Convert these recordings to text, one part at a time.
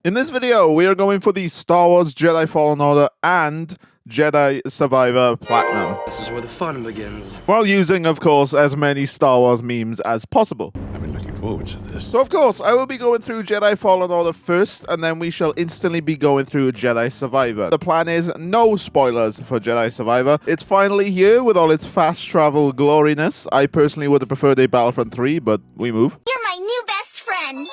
In this video, we are going for the Star Wars Jedi Fallen Order and Jedi Survivor Platinum. This is where the fun begins. While using, of course, as many Star Wars memes as possible. I've been looking forward to this. So, of course, I will be going through Jedi Fallen Order first, and then we shall instantly be going through Jedi Survivor. The plan is no spoilers for Jedi Survivor. It's finally here with all its fast travel gloriness. I personally would have preferred a Battlefront 3, but we move. You're my new best friend.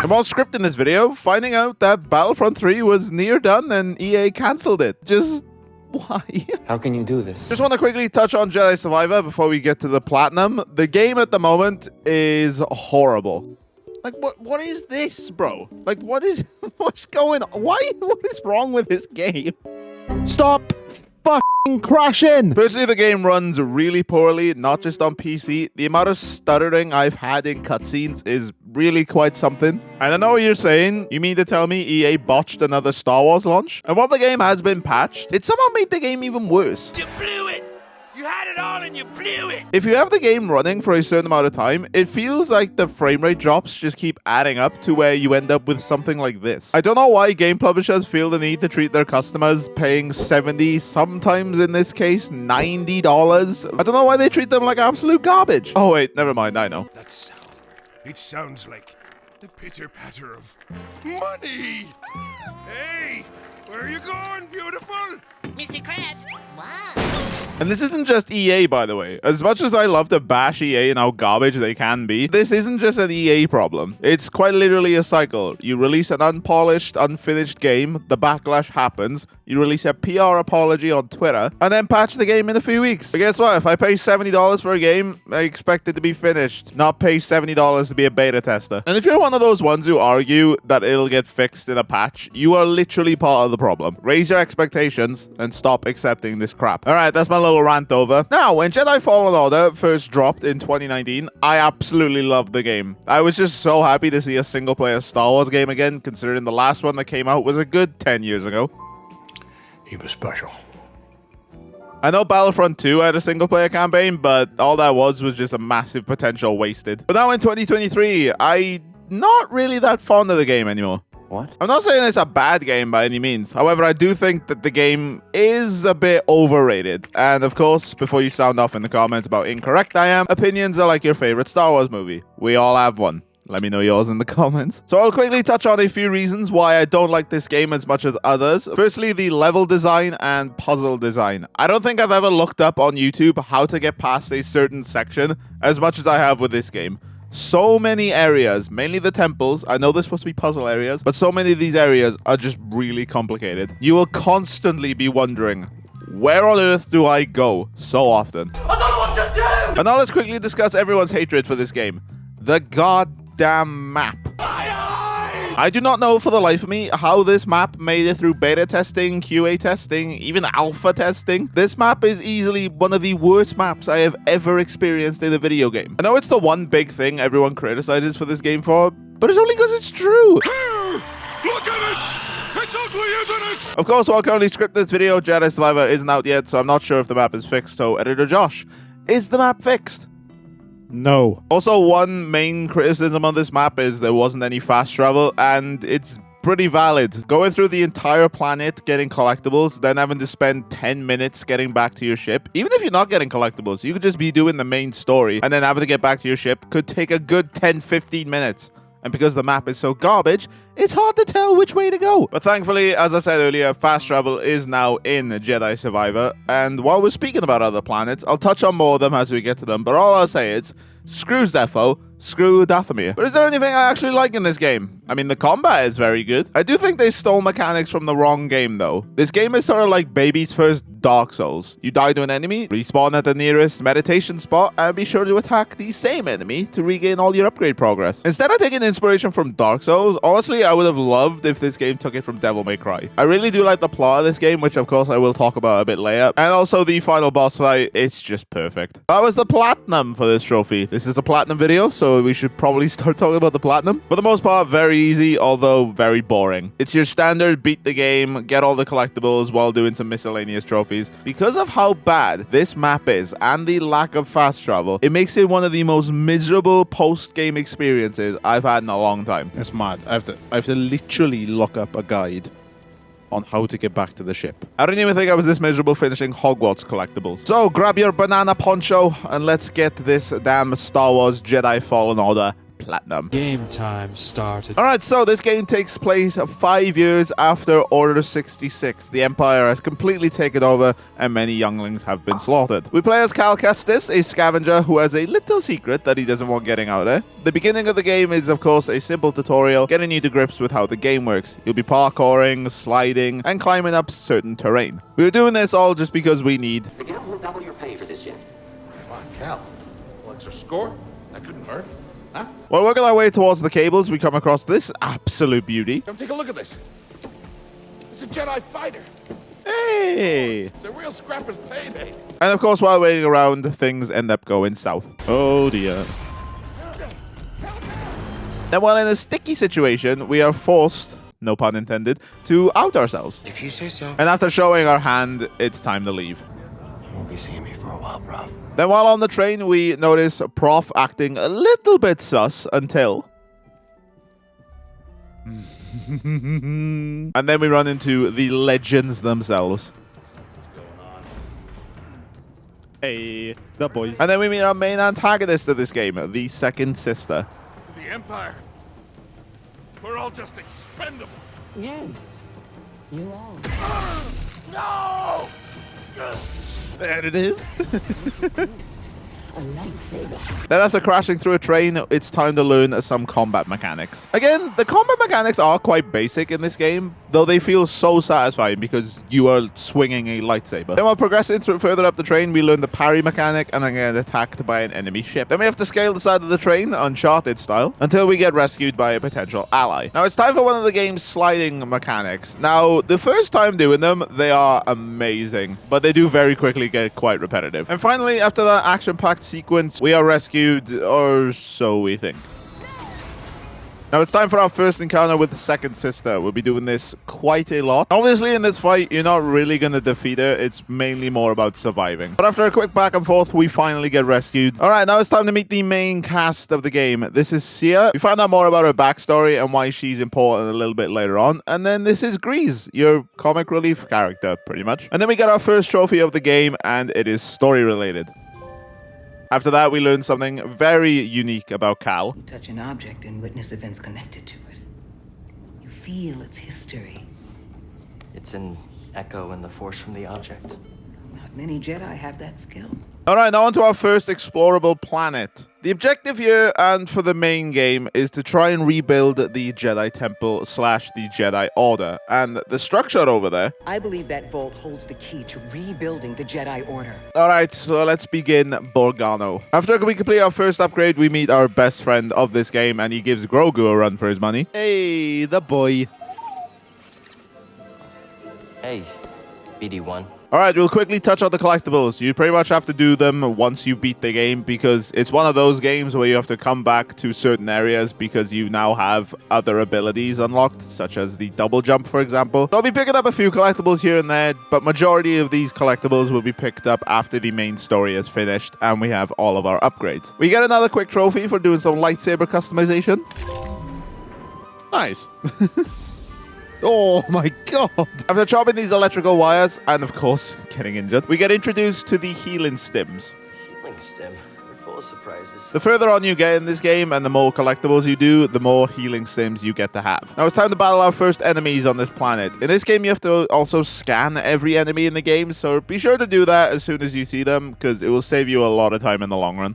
And while scripting this video, finding out that Battlefront 3 was near done and EA cancelled it. Just why? How can you do this? Just want to quickly touch on Jedi Survivor before we get to the Platinum. The game at the moment is horrible. Like, what is this, bro? Like, what's going on? What is wrong with this game? Stop fucking crashing! Personally, the game runs really poorly, not just on PC. The amount of stuttering I've had in cutscenes is really quite something. And I know what you're saying. You mean to tell me EA botched another Star Wars launch? And while the game has been patched, it somehow made the game even worse. You blew it! You had it all and you blew it! If you have the game running for a certain amount of time, it feels like the frame rate drops just keep adding up to where you end up with something like this. I don't know why game publishers feel the need to treat their customers paying $70, sometimes in this case, $90. I don't know why they treat them like absolute garbage. Oh wait, never mind, I know. That sound. It sounds like the pitter-patter of money! Hey! Where are you going, beautiful? Mr. Krabs. Wow. And this isn't just EA, by the way. As much as I love to bash EA and how garbage they can be, this isn't just an EA problem. It's quite literally a cycle. You release an unpolished, unfinished game, the backlash happens, you release a PR apology on Twitter, and then patch the game in a few weeks. But guess what? If I pay $70 for a game, I expect it to be finished, not pay $70 to be a beta tester. And if you're one of those ones who argue that it'll get fixed in a patch, you are literally part of the problem. Raise your expectations and stop accepting this crap. Alright, that's my little rant over. Now, when Jedi Fallen Order first dropped in 2019, I absolutely loved the game. I was just so happy to see a single-player Star Wars game again, considering the last one that came out was a good 10 years ago. He was special. I know Battlefront 2 had a single-player campaign, but all that was just a massive potential wasted. But now in 2023, I'm not really that fond of the game anymore. What? I'm not saying it's a bad game by any means. However, I do think that the game is a bit overrated. And of course, before you sound off in the comments about incorrect I am, opinions are like your favorite Star Wars movie. We all have one. Let me know yours in the comments. So I'll quickly touch on a few reasons why I don't like this game as much as others. Firstly, the level design and puzzle design. I don't think I've ever looked up on YouTube how to get past a certain section as much as I have with this game. So many areas, mainly the temples. I know they're supposed to be puzzle areas, but so many of these areas are just really complicated. You will constantly be wondering, where on earth do I go so often? I don't know what to do! And now let's quickly discuss everyone's hatred for this game. The goddamn map. I do not know for the life of me how this map made it through beta testing, QA testing, even alpha testing. This map is easily one of the worst maps I have ever experienced in a video game. I know it's the one big thing everyone criticizes for this game for, but it's only because it's true. Look at it! It's ugly, isn't it? Of course, while currently scripting this video, Jedi Survivor isn't out yet, so I'm not sure if the map is fixed. So, Editor Josh, is the map fixed? No. Also, one main criticism on this map is there wasn't any fast travel, and it's pretty valid. Going through the entire planet, getting collectibles, then having to spend 10 minutes getting back to your ship. Even if you're not getting collectibles, you could just be doing the main story, and then having to get back to your ship could take a good 10-15 minutes. And because the map is so garbage, it's hard to tell which way to go. But thankfully, as I said earlier, fast travel is now in Jedi Survivor. And while we're speaking about other planets, I'll touch on more of them as we get to them. But all I'll say is, screw Zepho, screw Dathomir. But is there anything I actually like in this game? I mean, the combat is very good. I do think they stole mechanics from the wrong game, though. This game is sort of like baby's first Dark Souls. You die to an enemy, respawn at the nearest meditation spot, and be sure to attack the same enemy to regain all your upgrade progress. Instead of taking inspiration from Dark Souls, honestly, I would have loved if this game took it from Devil May Cry. I really do like the plot of this game, which of course I will talk about a bit later. And also the final boss fight, it's just perfect. That was the platinum for this trophy. This This is a platinum video, so we should probably start talking about the platinum. For the most part, very easy, although very boring. It's your standard beat the game, get all the collectibles while doing some miscellaneous trophies. Because of how bad this map is and the lack of fast travel, it makes it one of the most miserable post-game experiences I've had in a long time. It's mad. I have to literally look up a guide on how to get back to the ship. I didn't even think I was this miserable finishing Hogwarts collectibles. So grab your banana poncho and let's get this damn Star Wars Jedi Fallen Order platinum. Game time started. Alright, so this game takes place 5 years after Order 66. The Empire has completely taken over and many younglings have been slaughtered. We play as Cal Kestis, a scavenger who has a little secret that he doesn't want getting out there. The beginning of the game is of course a simple tutorial getting you to grips with how the game works. You'll be parkouring, sliding, and climbing up certain terrain. We're doing this all just because we need... The gal will double your pay for this shift. Come on, Cal. Well, extra score? That couldn't hurt. Huh? While working our way towards the cables, we come across this absolute beauty. Come take a look at this. It's a Jedi fighter. Hey! It's a real scrapper's payday. And of course, while waiting around, things end up going south. Oh dear. Then while in a sticky situation, we are forced, no pun intended, to out ourselves. If you say so. And after showing our hand, it's time to leave. You won't be seeing me for a while, bro. Then while on the train, we notice Prof acting a little bit sus until... and then we run into the legends themselves. Hey, the boys. And then we meet our main antagonist of this game, the second sister. To the Empire. We're all just expendable. Yes, you are. No! There it is. A lightsaber. Then after crashing through a train, it's time to learn some combat mechanics. Again, the combat mechanics are quite basic in this game, though they feel so satisfying because you are swinging a lightsaber. Then while progressing through further up the train, we learn the parry mechanic and then get attacked by an enemy ship. Then we have to scale the side of the train, Uncharted style, until we get rescued by a potential ally. Now it's time for one of the game's sliding mechanics. Now, the first time doing them, they are amazing, but they do very quickly get quite repetitive. And finally, after that action-packed sequence, we are rescued, or so we think. Now it's time for our first encounter with the second sister. We'll be doing this quite a lot. Obviously in this fight, you're not really going to defeat her. It's mainly more about surviving. But after a quick back and forth, we finally get rescued. Alright, now it's time to meet the main cast of the game. This is Sia. We find out more about her backstory and why she's important a little bit later on. And then this is Grease, your comic relief character, pretty much. And then we get our first trophy of the game, and it is story related. After that, we learn something very unique about Cal. You touch an object and witness events connected to it. You feel its history. It's an echo in the force from the object. Not many Jedi have that skill. Alright, now on to our first explorable planet. The objective here, and for the main game, is to try and rebuild the Jedi Temple / the Jedi Order. And the structure over there... I believe that vault holds the key to rebuilding the Jedi Order. Alright, so let's begin Borgano. After we complete our first upgrade, we meet our best friend of this game, and he gives Grogu a run for his money. Hey, the boy. Hey, BD1. Alright, we'll quickly touch on the collectibles. You pretty much have to do them once you beat the game because it's one of those games where you have to come back to certain areas because you now have other abilities unlocked, such as the double jump, for example. So I'll be picking up a few collectibles here and there, but majority of these collectibles will be picked up after the main story is finished and we have all of our upgrades. We get another quick trophy for doing some lightsaber customization. Nice. Oh my god. After chopping these electrical wires, and of course, getting injured, we get introduced to the healing stims. Healing stim. We're full of surprises. The further on you get in this game, and the more collectibles you do, the more healing stims you get to have. Now it's time to battle our first enemies on this planet. In this game, you have to also scan every enemy in the game, so be sure to do that as soon as you see them, because it will save you a lot of time in the long run.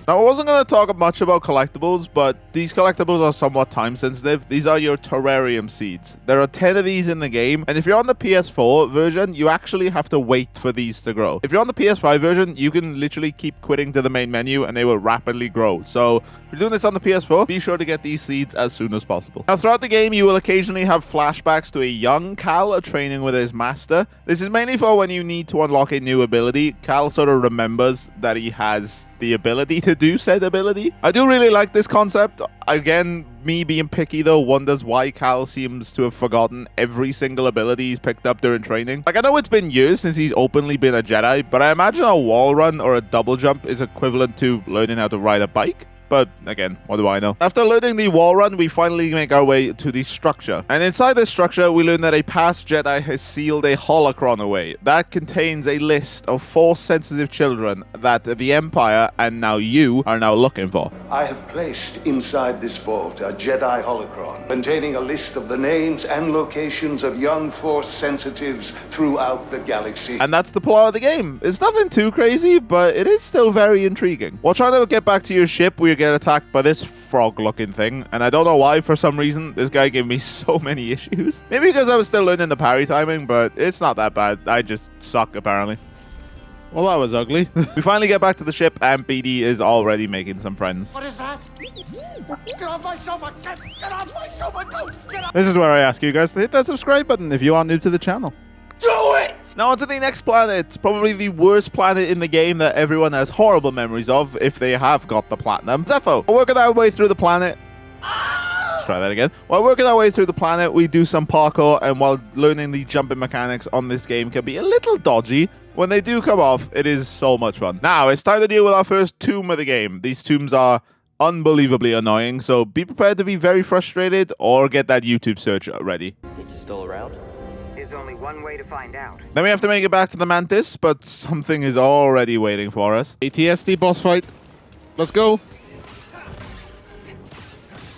Now, I wasn't going to talk much about collectibles, but these collectibles are somewhat time sensitive. These are your terrarium seeds. There are 10 of these in the game, and if you're on the PS4 version, you actually have to wait for these to grow. If you're on the PS5 version, you can literally keep quitting to the main menu and they will rapidly grow. So if you're doing this on the PS4, be sure to get these seeds as soon as possible. Now, throughout the game, you will occasionally have flashbacks to a young Cal training with his master. This is mainly for when you need to unlock a new ability. Cal sort of remembers that he has the ability to do said ability. I do really like this concept. Again, me being picky though wonders why Cal seems to have forgotten every single ability he's picked up during training. Like, I know it's been years since he's openly been a Jedi, but I imagine a wall run or a double jump is equivalent to learning how to ride a bike. But again, what do I know? After learning the wall run, we finally make our way to the structure. And inside this structure, we learn that a past Jedi has sealed a holocron away. That contains a list of Force-sensitive children that the Empire, and now you, are now looking for. I have placed inside this vault a Jedi holocron containing a list of the names and locations of young Force sensitives throughout the galaxy. And that's the plot of the game. It's nothing too crazy, but it is still very intriguing. While trying to get back to your ship, we get attacked by this frog-looking thing, and I don't know why. For some reason, this guy gave me so many issues. Maybe because I was still learning the parry timing, but it's not that bad. I just suck, apparently. Well, that was ugly. We finally get back to the ship, and BD is already making some friends. What is that? Get off my sofa! Get off my sofa! Don't get off! This is where I ask you guys to hit that subscribe button if you are new to the channel. Do it! Now on to the next planet. Probably the worst planet in the game that everyone has horrible memories of if they have got the platinum. Zepho. We're working our way through the planet. Let's try that again. While working our way through the planet, we do some parkour, and while learning the jumping mechanics on this game can be a little dodgy, when they do come off, it is so much fun. Now, it's time to deal with our first tomb of the game. These tombs are unbelievably annoying, so be prepared to be very frustrated or get that YouTube search ready. Think you're still around? There's only one way to find out. Then we have to make it back to the Mantis, but something is already waiting for us. ATSD boss fight. Let's go.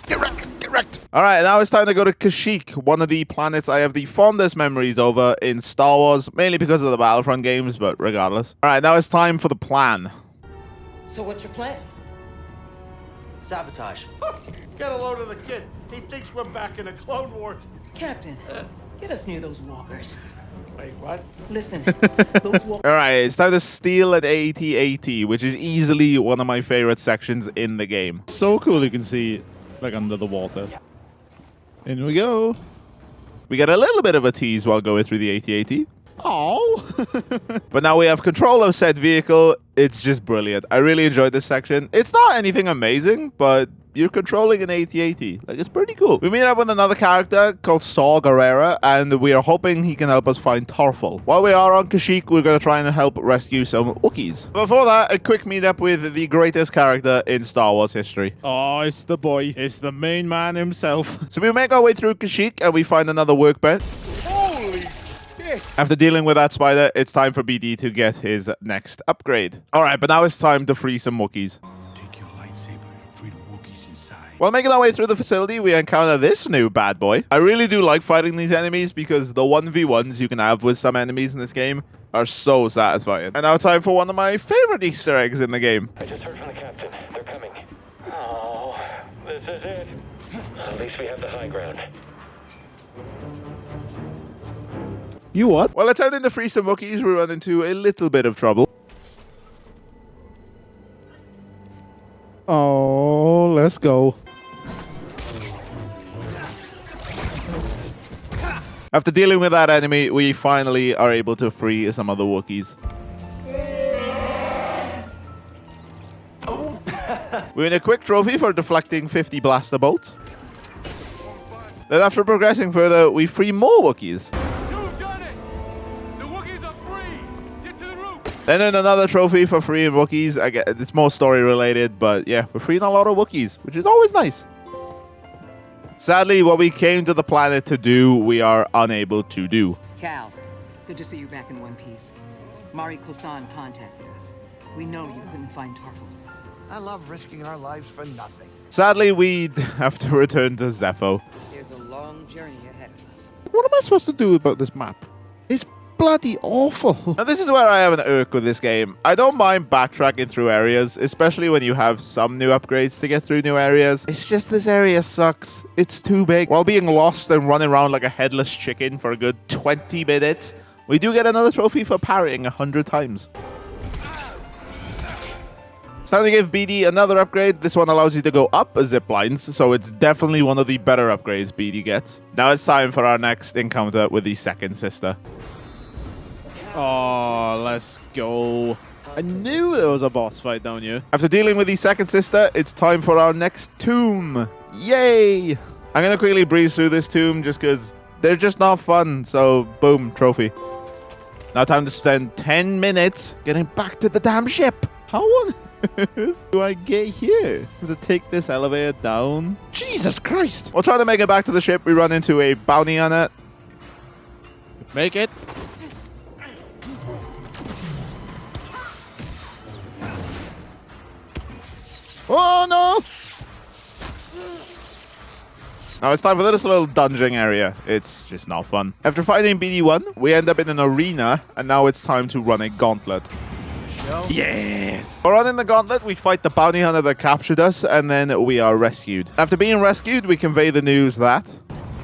Get wrecked! Get wrecked! Alright, now it's time to go to Kashyyyk, one of the planets I have the fondest memories over in Star Wars, mainly because of the Battlefront games, but regardless. Alright, now it's time for the plan. So what's your plan? Sabotage. Get a load of the kid. He thinks we're back in the Clone Wars. Captain, get us near those walkers. Wait, what? Listen, those walkers. Alright, it's time to steal an AT-AT, which is easily one of my favorite sections in the game. So cool you can see, like, under the water. In we go. We get a little bit of a tease while going through the AT-AT. Oh. But now we have control of said vehicle. It's just brilliant. I really enjoyed this section. It's not anything amazing, but you're controlling an AT-AT. Like, it's pretty cool. We meet up with another character called Saw Gerrera, and we are hoping he can help us find Tarful. While we are on Kashyyyk, we're going to try and help rescue some Wookiees. Before that, a quick meetup with the greatest character in Star Wars history. Oh, it's the boy. It's the main man himself. So we make our way through Kashyyyk, and we find another workbench. Holy shit! After dealing with that spider, it's time for BD to get his next upgrade. Alright, but now it's time to free some Wookiees. Take your lightsaber and free the Wookiees inside. While making our way through the facility, we encounter this new bad boy. I really do like fighting these enemies because the 1v1s you can have with some enemies in this game are so satisfying. And now time for one of my favorite Easter eggs in the game. I just heard from the captain. They're coming. Oh, this is it. At least we have the high ground. You what? While attempting to free some Wookiees, we run into a little bit of trouble. Oh, let's go. After dealing with that enemy, we finally are able to free some of the Wookiees. We win a quick trophy for deflecting 50 blaster bolts. Then after progressing further, we free more Wookiees. You've done it! The Wookiees are free! Get to the roof! Then another trophy for freeing Wookiees. I get it's more story related, but yeah, we're freeing a lot of Wookiees, which is always nice. Sadly, what we came to the planet to do, we are unable to do. Cal, good to see you back in one piece. Mari Kosan contacted us. We know you couldn't find Tarful. I love risking our lives for nothing. Sadly, we have to return to Zepho. There's a long journey ahead of us. What am I supposed to do about this map? It's bloody awful. Now, this is where I have an irk with this game. I don't mind backtracking through areas, especially when you have some new upgrades to get through new areas. It's just this area sucks. It's too big. While being lost and running around like a headless chicken for a good 20 minutes, we do get another trophy for parrying 100 times. It's time to give BD another upgrade. This one allows you to go up zip lines, so it's definitely one of the better upgrades BD gets. Now it's time for our next encounter with the second sister. Oh, let's go. I knew there was a boss fight, don't you? After dealing with the second sister, it's time for our next tomb. Yay! I'm going to quickly breeze through this tomb just because they're just not fun. So, boom, trophy. Now time to spend 10 minutes getting back to the damn ship. How on earth do I get here? To take this elevator down. Jesus Christ! We'll try to make it back to the ship. We run into a bounty on it. Make it. Oh no! Now it's time for this little dungeon area. It's just not fun. After fighting BD1, we end up in an arena, and now it's time to run a gauntlet. Yes! For running the gauntlet, we fight the bounty hunter that captured us, and then we are rescued. After being rescued, we convey the news that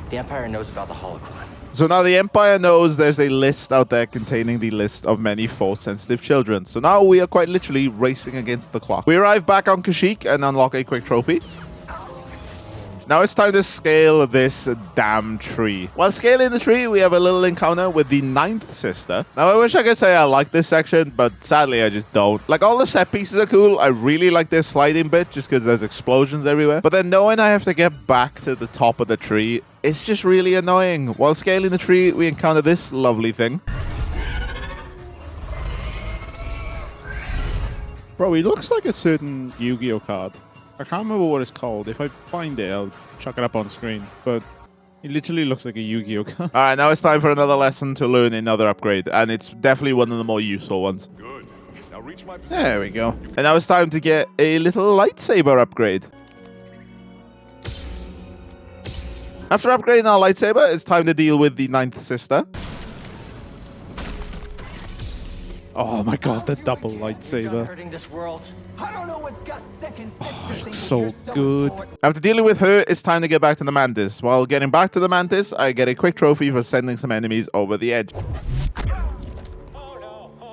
The Empire knows about the holocron. So now the Empire knows there's a list out there containing the list of many Force-sensitive children. So now we are quite literally racing against the clock. We arrive back on Kashyyyk and unlock a quick trophy. Now it's time to scale this damn tree. While scaling the tree, we have a little encounter with the 9th sister. Now, I wish I could say I like this section, but sadly, I just don't. Like, all the set pieces are cool. I really like this sliding bit just because there's explosions everywhere. But then knowing I have to get back to the top of the tree, it's just really annoying. While scaling the tree, we encounter this lovely thing. Bro, he looks like a certain Yu-Gi-Oh card. I can't remember what it's called. If I find it, I'll chuck it up on screen. But it literally looks like a Yu-Gi-Oh card. All right, now it's time for another lesson to learn another upgrade. And it's definitely one of the more useful ones. Good. Now reach my There we go. And now it's time to get a little lightsaber upgrade. After upgrading our lightsaber, it's time to deal with the 9th sister. Oh my god, the double lightsaber. Hurting this world. I don't know what's got second sense. So good. After dealing with her, it's time to get back to the Mantis. While getting back to the Mantis, I get a quick trophy for sending some enemies over the edge.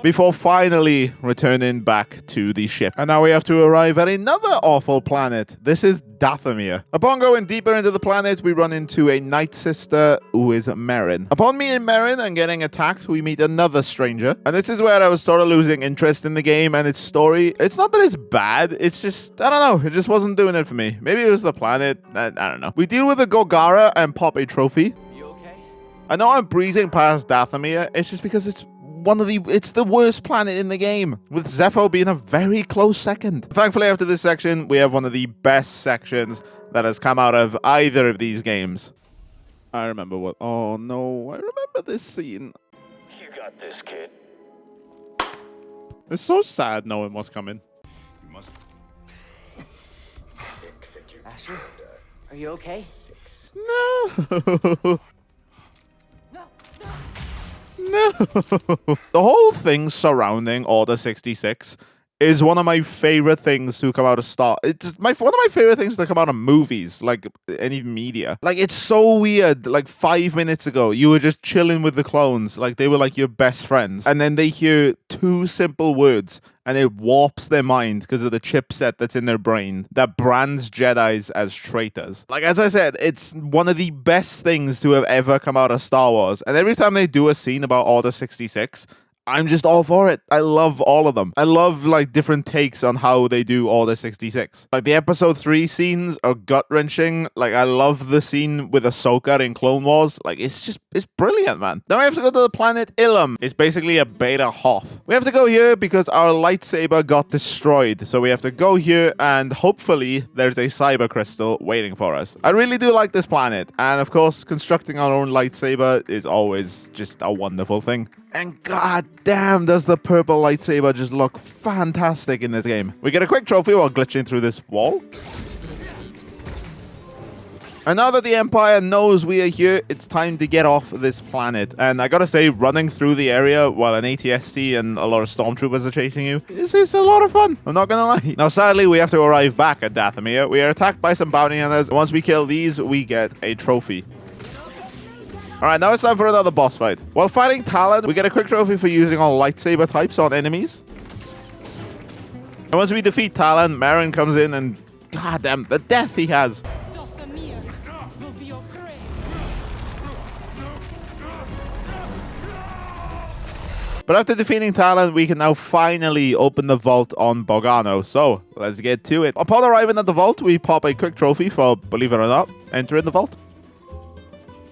Before finally returning back to the ship. And now we have to arrive at another awful planet. This is Dathomir. Upon going deeper into the planet, we run into a Night Sister who is Merrin. Upon meeting Merrin and getting attacked, we meet another stranger. And this is where I was sort of losing interest in the game and its story. It's not that it's bad, it's just, I don't know, it just wasn't doing it for me. Maybe it was the planet, I don't know. We deal with the Golgara and pop a trophy. You okay? I know I'm breezing past Dathomir, it's just because it's the worst planet in the game, with Zepho being a very close second. Thankfully, after this section, we have one of the best sections that has come out of either of these games. I remember what... Oh no, I remember this scene. You got this, kid. It's so sad knowing what's coming. You must. Asher, are you okay? No. No. The whole thing surrounding Order 66 is one of my favorite things to come out of It's one of my favorite things to come out of movies, like any media. Like, it's so weird. Like, 5 minutes ago, you were just chilling with the clones, like they were like your best friends, and then they hear 2 simple words, and it warps their mind because of the chipset that's in their brain that brands Jedis as traitors. Like, as I said, it's one of the best things to have ever come out of Star Wars, and every time they do a scene about Order 66, I'm just all for it. I love all of them. I love, like, different takes on how they do Order 66. Like, the Episode 3 scenes are gut-wrenching. Like, I love the scene with Ahsoka in Clone Wars. Like, it's brilliant, man. Now we have to go to the planet Ilum. It's basically a beta Hoth. We have to go here because our lightsaber got destroyed. So we have to go here, and hopefully there's a cyber crystal waiting for us. I really do like this planet. And, of course, constructing our own lightsaber is always just a wonderful thing. And god damn, does the purple lightsaber just look fantastic in this game. We get a quick trophy while glitching through this wall. And now that the Empire knows we are here, it's time to get off this planet. And I gotta say, running through the area while an ATST and a lot of stormtroopers are chasing you is a lot of fun. I'm not gonna lie. Now, sadly, we have to arrive back at Dathomir. We are attacked by some bounty hunters. Once we kill these, we get a trophy. Alright, now it's time for another boss fight. While fighting Talon, we get a quick trophy for using all lightsaber types on enemies. And once we defeat Talon, Marin comes in and goddamn, the death he has. But after defeating Talon, we can now finally open the vault on Bogano. So, let's get to it. Upon arriving at the vault, we pop a quick trophy for, believe it or not, entering the vault.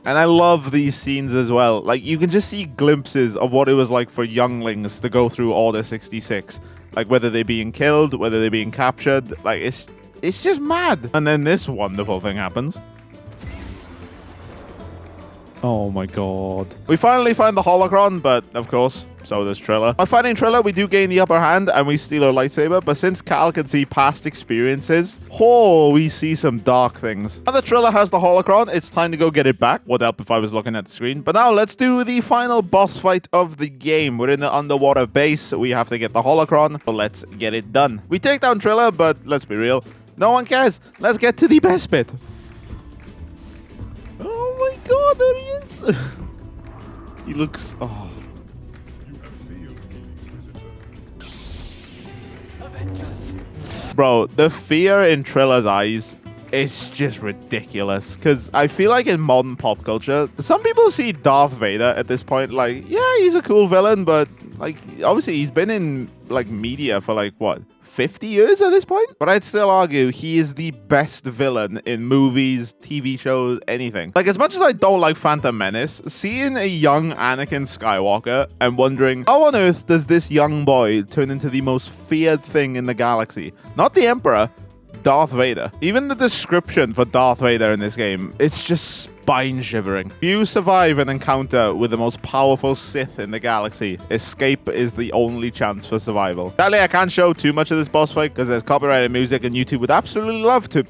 And I love these scenes as well. Like, you can just see glimpses of what it was like for younglings to go through Order 66. Like, whether they're being killed, whether they're being captured. Like, it's just mad. And then this wonderful thing happens. Oh my god. We finally find the holocron, but of course, so does Trilla. By fighting Trilla, we do gain the upper hand and we steal her lightsaber, but since Cal can see past experiences, we see some dark things. Now that Trilla has the holocron, it's time to go get it back. Would help if I was looking at the screen. But now let's do the final boss fight of the game. We're in the underwater base. We have to get the holocron, so let's get it done. We take down Trilla, but let's be real, no one cares. Let's get to the best bit. Oh my god, there he is. He looks... oh. Bro, the fear in Trilla's eyes is just ridiculous. Because I feel like in modern pop culture, some people see Darth Vader at this point like, yeah, he's a cool villain, but like, obviously he's been in like media for like, what, 50 years at this point? But I'd still argue he is the best villain in movies, TV shows, anything. Like, as much as I don't like Phantom Menace, seeing a young Anakin Skywalker and wondering, how on earth does this young boy turn into the most feared thing in the galaxy? Not the Emperor, Darth Vader. Even the description for Darth Vader in this game, it's just spine-shivering. If you survive an encounter with the most powerful Sith in the galaxy, escape is the only chance for survival. Sadly, I can't show too much of this boss fight because there's copyrighted music and YouTube would absolutely love to.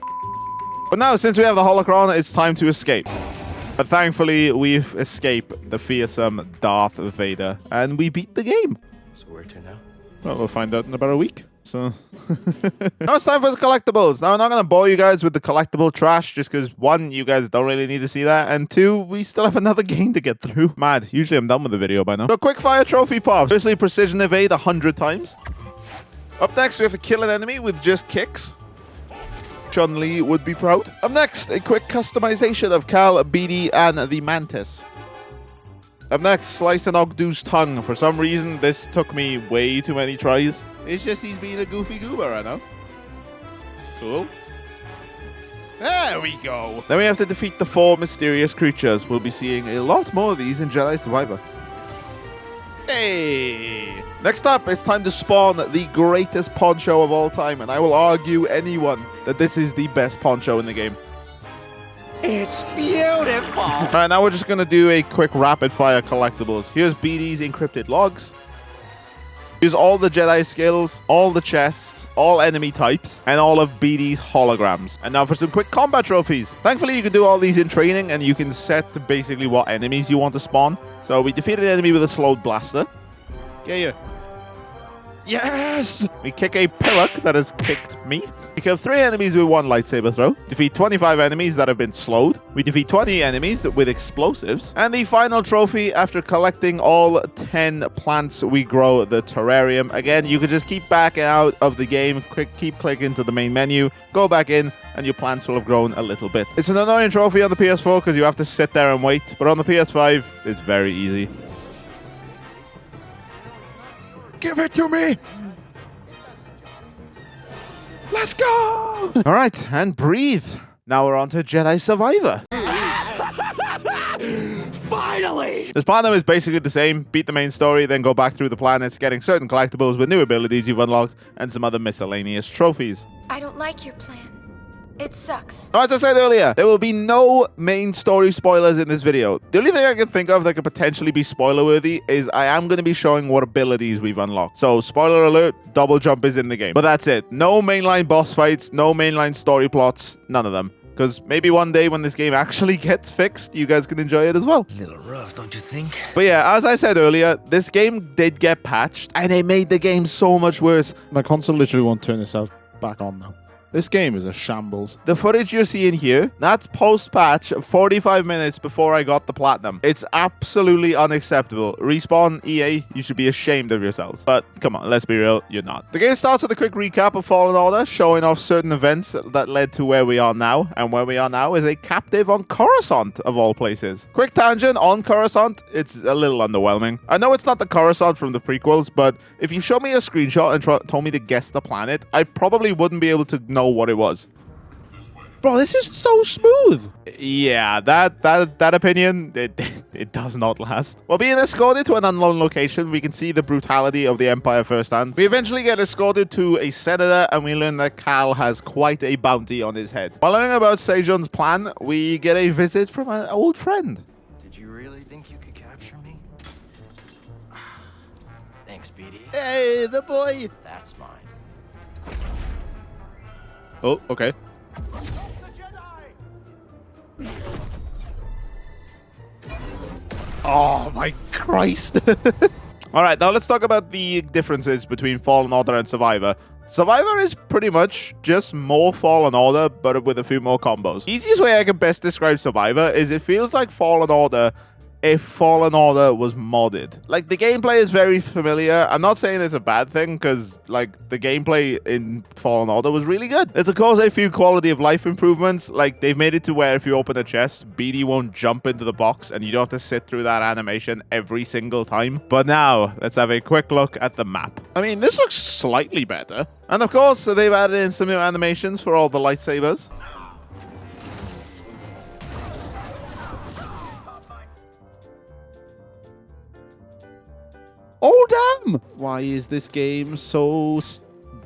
But now, since we have the holocron, it's time to escape. But thankfully, we've escaped the fearsome Darth Vader, and we beat the game. So where to now? Well, we'll find out in about a week. So now it's time for the collectibles. Now I'm not going to bore you guys with the collectible trash just because, one, you guys don't really need to see that, and two, we still have another game to get through. Mad. Usually I'm done with the video by now. So quick fire trophy pop. Firstly, precision evade 100 times. Up next, we have to kill an enemy with just kicks. Chun-Li would be proud. Up next, a quick customization of Cal, BD, and the Mantis. Up next, slice an Ogdu's tongue. For some reason, this took me way too many tries. It's just he's being a goofy goober right now. Cool. There we go. Then we have to defeat the 4 mysterious creatures. We'll be seeing a lot more of these in Jedi Survivor. Hey! Next up, it's time to spawn the greatest poncho of all time, and I will argue anyone that this is the best poncho in the game. It's beautiful. All right, now we're just going to do a quick rapid-fire collectibles. Here's BD's encrypted logs. Here's all the Jedi skills, all the chests, all enemy types, and all of BD's holograms. And now for some quick combat trophies. Thankfully, you can do all these in training, and you can set basically what enemies you want to spawn. So we defeated an enemy with a slowed blaster. Get you. Yes! We kick a pillock that has kicked me. We kill 3 enemies with 1 lightsaber throw. Defeat 25 enemies that have been slowed. We defeat 20 enemies with explosives. And the final trophy, after collecting all 10 plants, we grow the terrarium. Again, you can just keep backing out of the game, keep clicking to the main menu, go back in, and your plants will have grown a little bit. It's an annoying trophy on the PS4 because you have to sit there and wait. But on the PS5, it's very easy. Give it to me! Let's go! All right, and breathe. Now we're on to Jedi Survivor. Finally! This planet is basically the same. Beat the main story, then go back through the planets, getting certain collectibles with new abilities you've unlocked, and some other miscellaneous trophies. I don't like your plan. It sucks. Now, as I said earlier, there will be no main story spoilers in this video. The only thing I can think of that could potentially be spoiler-worthy is I am going to be showing what abilities we've unlocked. So, spoiler alert, double jump is in the game. But that's it. No mainline boss fights, no mainline story plots, none of them. because maybe one day when this game actually gets fixed, you guys can enjoy it as well. A little rough, don't you think? But yeah, as I said earlier, this game did get patched, and they made the game so much worse. My console literally won't turn itself back on now. This game is a shambles. The footage you're seeing here, that's post-patch 45 minutes before I got the platinum. It's absolutely unacceptable. Respawn, EA, you should be ashamed of yourselves. But come on, let's be real, you're not. The game starts with a quick recap of Fallen Order, showing off certain events that led to where we are now. And where we are now is a captive on Coruscant, of all places. Quick tangent on Coruscant, it's a little underwhelming. I know it's not the Coruscant from the prequels, but if you showed me a screenshot and told me to guess the planet, I probably wouldn't be able to know what it was. Bro, this is so smooth. Yeah, that opinion, it does not last. While being escorted to an unknown location, we can see the brutality of the Empire firsthand. We eventually get escorted to a senator, and we learn that Cal has quite a bounty on his head. While learning about Sejon's plan, we get a visit from an old friend. Did you really think you could capture me? Thanks, BD. Hey, the boy. That's mine. Oh, okay. Oh my Christ. All right, now let's talk about the differences between Fallen Order and Survivor. Survivor is pretty much just more Fallen Order, but with a few more combos. Easiest way I can best describe Survivor is it feels like Fallen Order if Fallen Order was modded. Like, the gameplay is very familiar. I'm not saying it's a bad thing, because, like, the gameplay in Fallen Order was really good. There's, of course, a few quality of life improvements. Like, they've made it to where if you open a chest, BD won't jump into the box, and you don't have to sit through that animation every single time. But now, let's have a quick look at the map. I mean, this looks slightly better. And, of course, they've added in some new animations for all the lightsabers. Oh, damn! Why is this game so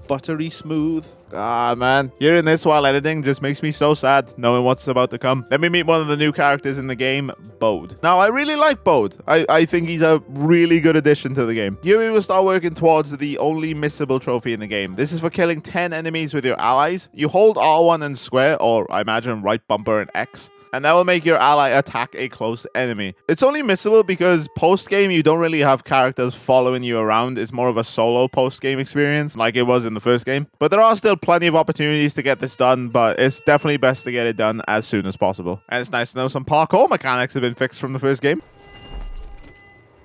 buttery smooth? Ah, man. Hearing this while editing just makes me so sad, knowing what's about to come. Let me meet one of the new characters in the game, Bode. Now, I really like Bode. I think he's a really good addition to the game. Here we will start working towards the only missable trophy in the game. This is for killing 10 enemies with your allies. You hold R1 and square, or I imagine right bumper and X, and that will make your ally attack a close enemy. It's only missable because post-game, you don't really have characters following you around. It's more of a solo post-game experience, like it was in the first game. But there are still plenty of opportunities to get this done, but it's definitely best to get it done as soon as possible. And it's nice to know some parkour mechanics have been fixed from the first game.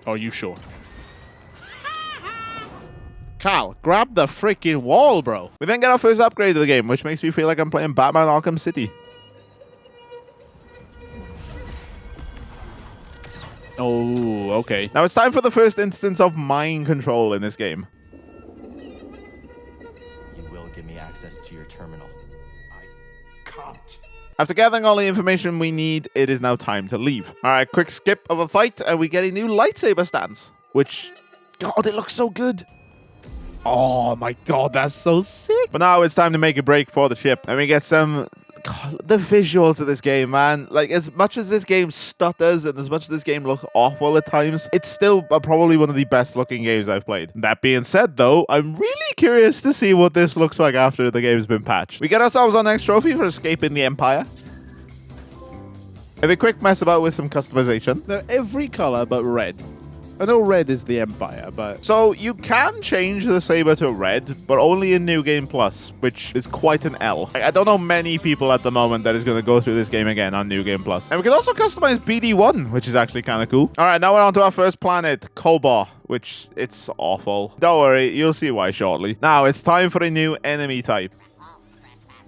Are you sure? Cal, grab the freaking wall, bro. We then get our first upgrade to the game, which makes me feel like I'm playing Batman Arkham City. Oh, okay. Now it's time for the first instance of mind control in this game. You will give me access to your terminal. I can't. After gathering all the information we need, it is now time to leave. All right, quick skip of a fight, and we get a new lightsaber stance, which, God, it looks so good. Oh my God, that's so sick. But now it's time to make a break for the ship, and we get some... God, the visuals of this game, man. Like, as much as this game stutters and as much as this game looks awful at times, it's still probably one of the best looking games I've played. That being said, though, I'm really curious to see what this looks like after the game's been patched. We get ourselves our next trophy for escaping the Empire. Have a quick mess about with some customization. They're every color but red. I know red is the Empire, but... So, you can change the saber to red, but only in New Game Plus, which is quite an L. I don't know many people at the moment that is going to go through this game again on New Game Plus. And we can also customize BD1, which is actually kind of cool. All right, now we're on to our first planet, Kobor, which it's awful. Don't worry, you'll see why shortly. Now, it's time for a new enemy type.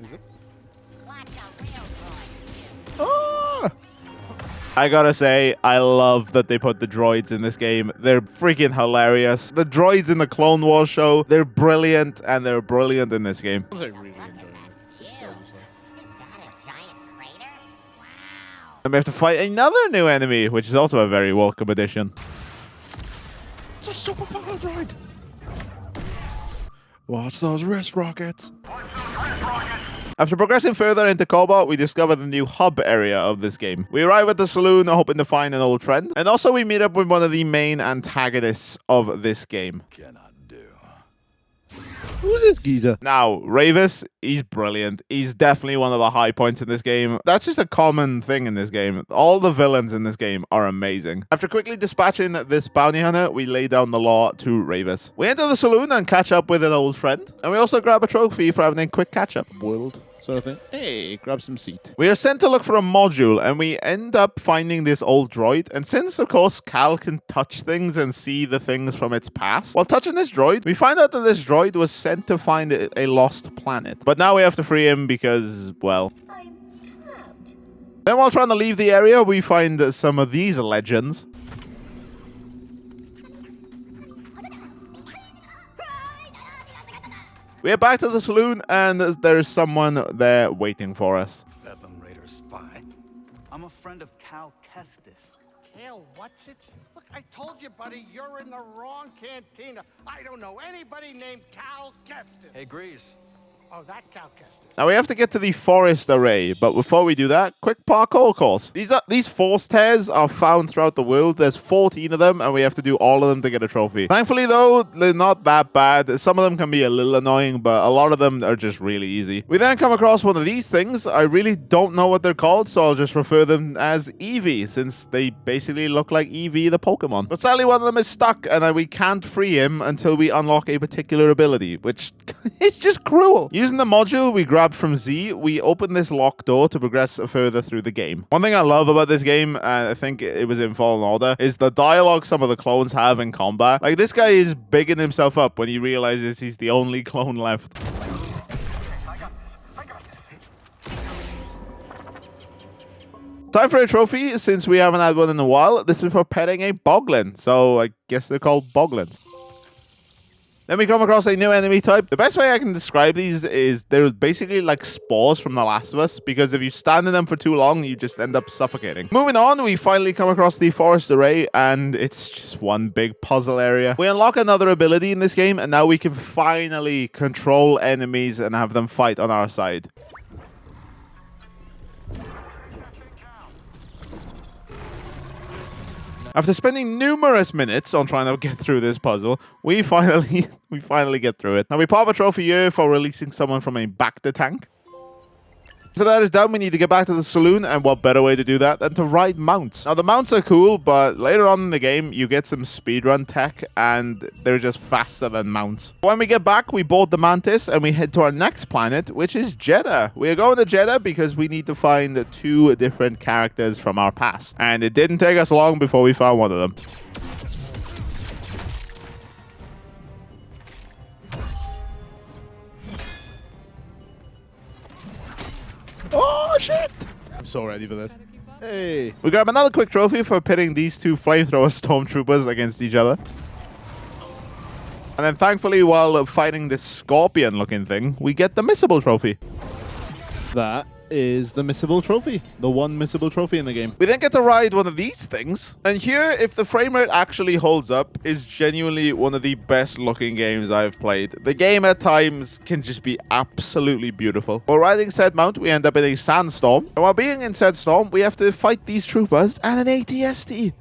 Is it? I gotta say, I love that they put the droids in this game. They're freaking hilarious. The droids in the Clone Wars show, they're brilliant, and they're brilliant in this game. I really enjoying it. And we have to fight another new enemy, which is also a very welcome addition. It's a super power droid. Watch those wrist rockets. After progressing further into Kobor, we discover the new hub area of this game. We arrive at the saloon hoping to find an old friend, and also we meet up with one of the main antagonists of this game. Cannot do. Who's this geezer? Now, Ravis, he's brilliant. He's definitely one of the high points in this game. That's just a common thing in this game. All the villains in this game are amazing. After quickly dispatching this bounty hunter, we lay down the law to Ravis. We enter the saloon and catch up with an old friend. And we also grab a trophy for having a quick catch-up. World sort of thing. Hey, grab some seat. We are sent to look for a module, and we end up finding this old droid. And since, of course, Cal can touch things and see the things from its past, while touching this droid, we find out that this droid was sent to find a lost planet. But now we have to free him because, well... Then while trying to leave the area, we find some of these legends. We are back to the saloon, and there is someone there waiting for us. Bedlam Raider spy. I'm a friend of Cal Kestis. Cal, what's it? Look, I told you, buddy, you're in the wrong cantina. I don't know anybody named Cal Kestis. Hey, Grease. Oh, that Cal Kestis. Now we have to get to the forest array, but before we do that, quick parkour course. These force tears are found throughout the world. There's 14 of them, and we have to do all of them to get a trophy. Thankfully, though, they're not that bad. Some of them can be a little annoying, but a lot of them are just really easy. We then come across one of these things. I really don't know what they're called, so I'll just refer them as Eevee, since they basically look like Eevee the Pokemon. But sadly, one of them is stuck, and we can't free him until we unlock a particular ability, which is just cruel. Using the module we grabbed from Z, we open this locked door to progress further through the game. One thing I love about this game, and I think it was in Fallen Order, is the dialogue some of the clones have in combat. Like, this guy is bigging himself up when he realizes he's the only clone left. Time for a trophy, since we haven't had one in a while. This is for petting a boglin, so I guess they're called boglins. Then we come across a new enemy type. The best way I can describe these is they're basically like spores from The Last of Us, because if you stand in them for too long, you just end up suffocating. Moving on, we finally come across the forest array, and it's just one big puzzle area. We unlock another ability in this game, and now we can finally control enemies and have them fight on our side. After spending numerous minutes on trying to get through this puzzle, we finally get through it. Now we pop a trophy here for releasing someone from a Bacta tank. So that is done, we need to get back to the saloon, and what better way to do that than to ride mounts. Now the mounts are cool, but later on in the game, you get some speedrun tech, and they're just faster than mounts. When we get back, we board the Mantis, and we head to our next planet, which is Jeddah. We are going to Jeddah because we need to find 2 different characters from our past. And it didn't take us long before we found one of them. Oh, shit! I'm so ready for this. Hey. We grab another quick trophy for pitting these 2 flamethrower stormtroopers against each other. And then thankfully, while fighting this scorpion-looking thing, we get the missable trophy. That is the missable trophy. The one missable trophy in the game. We then get to ride one of these things. And here, if the frame rate actually holds up, is genuinely one of the best looking games I've played. The game at times can just be absolutely beautiful. While riding said mount, we end up in a sandstorm. And while being in said storm, we have to fight these troopers and an ATST.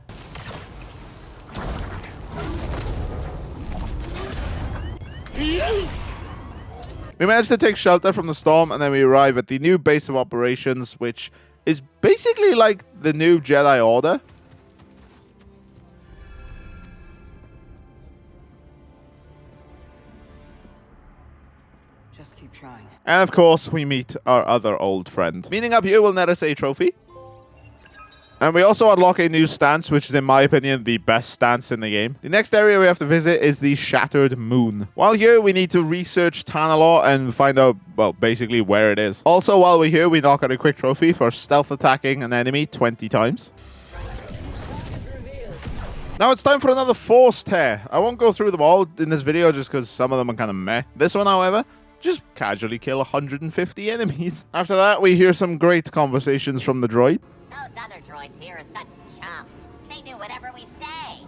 We managed to take shelter from the storm, and then we arrive at the new base of operations, which is basically like the new Jedi Order. Just keep trying. And of course, we meet our other old friend. Meeting up here will net us a trophy. And we also unlock a new stance, which is, in my opinion, the best stance in the game. The next area we have to visit is the Shattered Moon. While here, we need to research Tanalor and find out, well, basically where it is. Also, while we're here, we knock out a quick trophy for stealth attacking an enemy 20 times. Now it's time for another Force Tear. I won't go through them all in this video just because some of them are kind of meh. This one, however, just casually kill 150 enemies. After that, we hear some great conversations from the droid. Those other droids here are such chumps. They do whatever we say.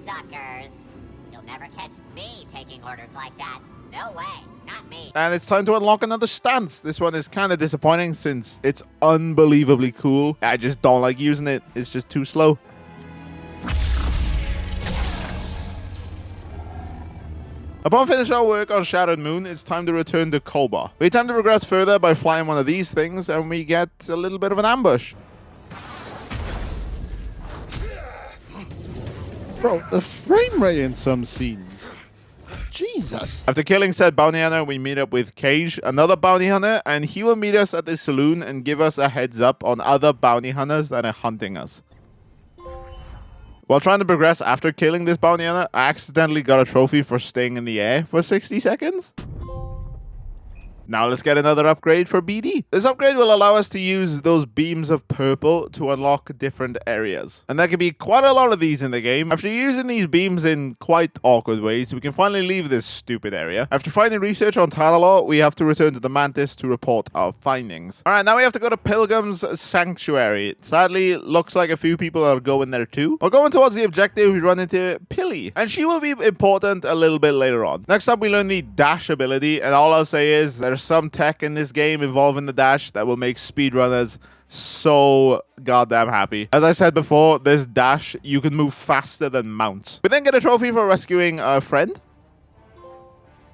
Suckers. You'll never catch me taking orders like that. No way. Not me. And it's time to unlock another stance. This one is kind of disappointing since it's unbelievably cool. I just don't like using it. It's just too slow. Upon finishing our work on Shattered Moon, it's time to return to Koba. We attempt to progress further by flying one of these things, and we get a little bit of an ambush. Bro, the frame rate in some scenes. Jesus. After killing said bounty hunter, we meet up with Cage, another bounty hunter, and he will meet us at the saloon and give us a heads up on other bounty hunters that are hunting us. While trying to progress after killing this bounty hunter, I accidentally got a trophy for staying in the air for 60 seconds. Now let's get another upgrade for BD. This upgrade will allow us to use those beams of purple to unlock different areas. And there can be quite a lot of these in the game. After using these beams in quite awkward ways, we can finally leave this stupid area. After finding research on Tanalor, we have to return to the Mantis to report our findings. Alright, now we have to go to Pilgrim's Sanctuary. Sadly, it looks like a few people are going there too. While going towards the objective, we run into Pilly, and she will be important a little bit later on. Next up, we learn the dash ability, and all I'll say is there's some tech in this game involving the dash that will make speedrunners so goddamn happy. As I said before, this dash, you can move faster than mounts. We then get a trophy for rescuing a friend.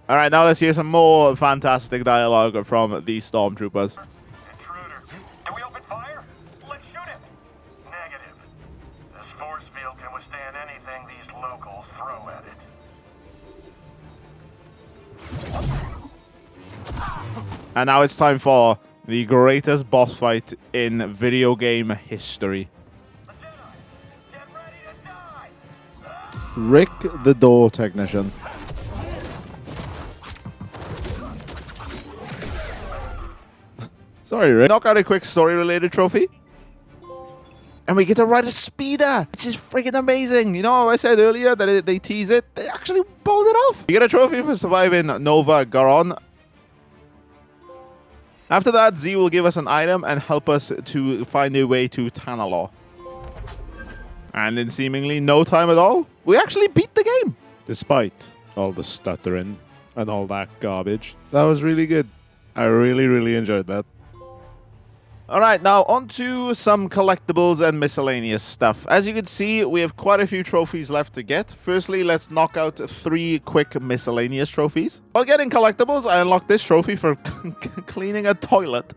Alright, now let's hear some more fantastic dialogue from the stormtroopers. Intruder. Do we open fire? Let's shoot him. Negative. This force field can withstand anything these locals throw at it. And now it's time for the greatest boss fight in video game history. Rick the door technician. Sorry, Rick. Knock out a quick story-related trophy. And we get to ride a speeder, which is freaking amazing. You know, I said earlier that they tease it. They actually pulled it off. You get a trophy for surviving Nova Garon. After that, Z will give us an item and help us to find a way to Tanalor. And in seemingly no time at all, we actually beat the game. Despite all the stuttering and all that garbage. That was really good. I really, really enjoyed that. Alright, now on to some collectibles and miscellaneous stuff. As you can see, we have quite a few trophies left to get. Firstly, let's knock out 3 quick miscellaneous trophies. While getting collectibles, I unlocked this trophy for cleaning a toilet.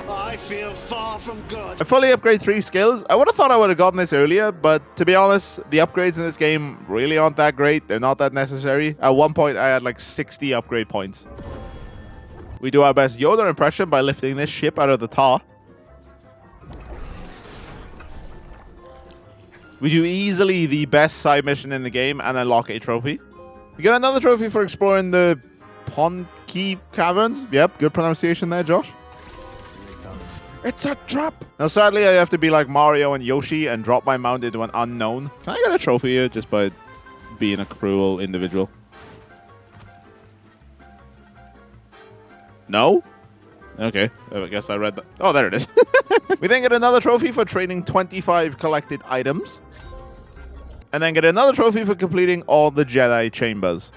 I feel far from good. I fully upgrade 3 skills. I would have thought I would have gotten this earlier, but to be honest, the upgrades in this game really aren't that great. They're not that necessary. At one point, I had like 60 upgrade points. We do our best Yoda impression by lifting this ship out of the tar. We do easily the best side mission in the game and unlock a trophy. We get another trophy for exploring the Ponki Caverns. Yep, good pronunciation there, Josh. It's a trap! Now, sadly, I have to be like Mario and Yoshi and drop my mount into an unknown. Can I get a trophy here just by being a cruel individual? No? Okay, I guess I read that. Oh, there it is. We then get another trophy for trading 25 collected items. And then get another trophy for completing all the Jedi chambers.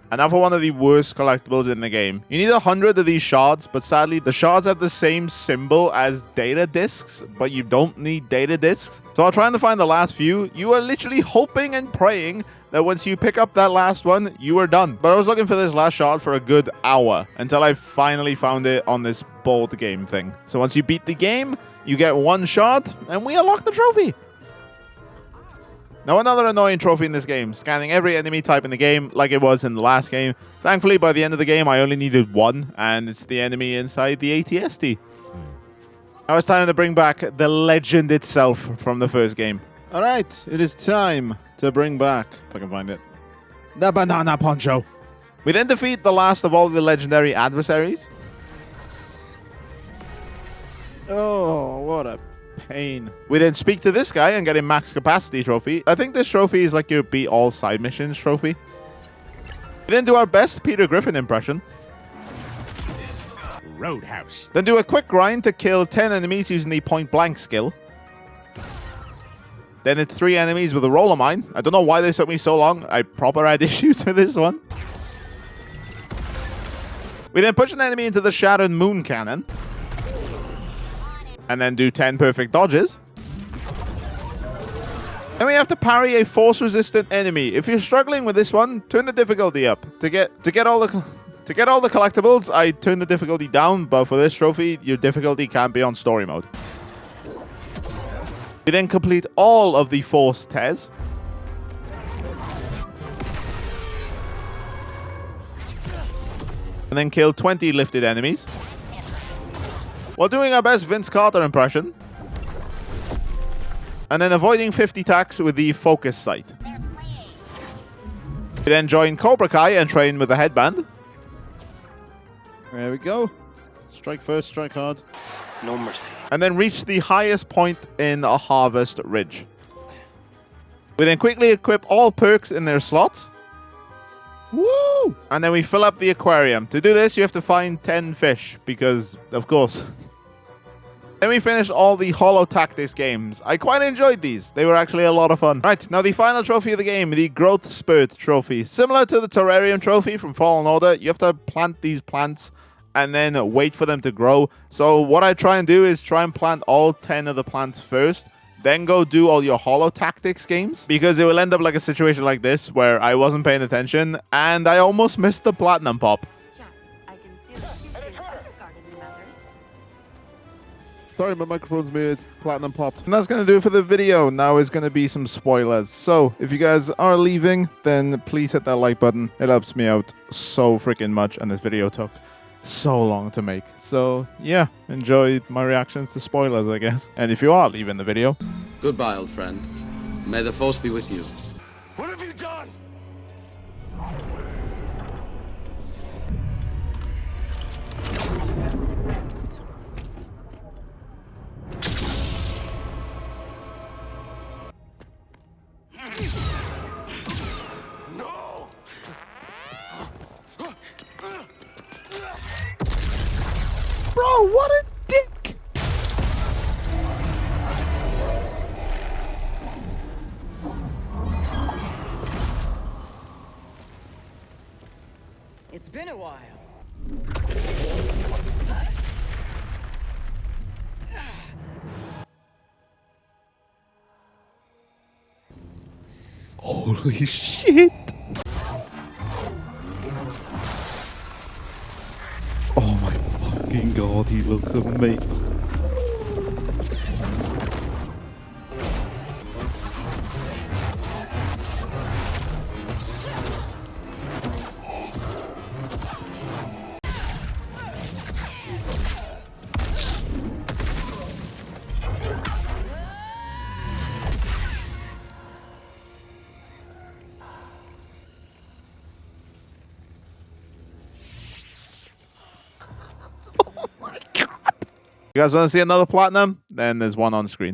And now for one of the worst collectibles in the game. You need 100 of these shards, but sadly, the shards have the same symbol as data discs, but you don't need data discs. So I'll try and find the last few. You are literally hoping and praying that once you pick up that last one, you are done. But I was looking for this last shard for a good hour until I finally found it on this board game thing. So once you beat the game, you get 1 shard, and we unlock the trophy. Now, another annoying trophy in this game, scanning every enemy type in the game like it was in the last game. Thankfully, by the end of the game, I only needed 1, and it's the enemy inside the AT-ST. Now it's time to bring back the legend itself from the first game. All right, it is time to bring back, if I can find it, the banana poncho. We then defeat the last of all the legendary adversaries. Oh, what a pain. We then speak to this guy and get a max capacity trophy. I think this trophy is like your beat all side missions trophy. We then do our best Peter Griffin impression. Roadhouse. Then do a quick grind to kill 10 enemies using the point blank skill. Then hit 3 enemies with a roller mine. I don't know why this took me so long. I proper had issues with this one. We then push an enemy into the Shattered Moon Cannon. And then do 10 perfect dodges. Then we have to parry a force-resistant enemy. If you're struggling with this one, turn the difficulty up. To get all the collectibles, I turn the difficulty down, but for this trophy, your difficulty can't be on story mode. We then complete all of the force tears. And then kill 20 lifted enemies. While doing our best Vince Carter impression. And then avoiding 50 attacks with the focus sight. We then join Cobra Kai and train with the headband. There we go. Strike first, strike hard. No mercy. And then reach the highest point in a Harvest Ridge. We then quickly equip all perks in their slots. Woo! And then we fill up the aquarium. To do this, you have to find 10 fish, because, of course. Then we finished all the Holo Tactics games. I quite enjoyed these. They were actually a lot of fun. Right, now the final trophy of the game, the Growth Spurt trophy. Similar to the Terrarium trophy from Fallen Order, you have to plant these plants and then wait for them to grow. So what I try and do is try and plant all 10 of the plants first, then go do all your Holo Tactics games, because it will end up like a situation like this where I wasn't paying attention and I almost missed the platinum pop. Sorry, my microphone's muted. Platinum popped. And that's going to do it for the video. Now is going to be some spoilers. So if you guys are leaving, then please hit that like button. It helps me out so freaking much. And this video took so long to make. So yeah, enjoy my reactions to spoilers, I guess. And if you are leaving the video, goodbye, old friend. May the Force be with you. What have you done? bro, what a dick! It's been a while. Holy shit! Oh my fucking god, he looks amazing. You guys want to see another platinum? Then there's one on screen.